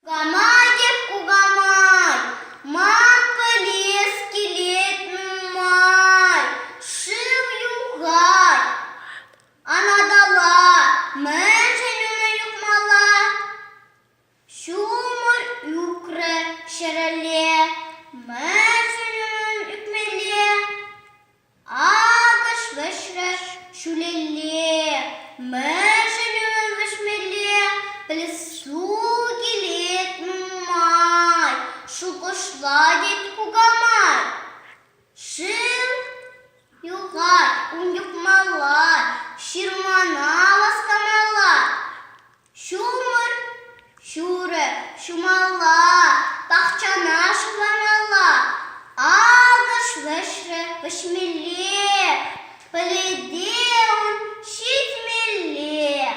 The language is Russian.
Гамадев кугамай, мам полез скелет май, шив югай, она дала, меньше юкмала, шумор юкре шереле, меньше юкмеле, агаш вешре шулеле, меньше вешмеле, плесу шукошладит кугамай, шил югай, юкмала, ширмана ласкамала, шумыр шуре шумала, тахчана шуламала, агаш вешре вешмеле, поледе он щитмеле.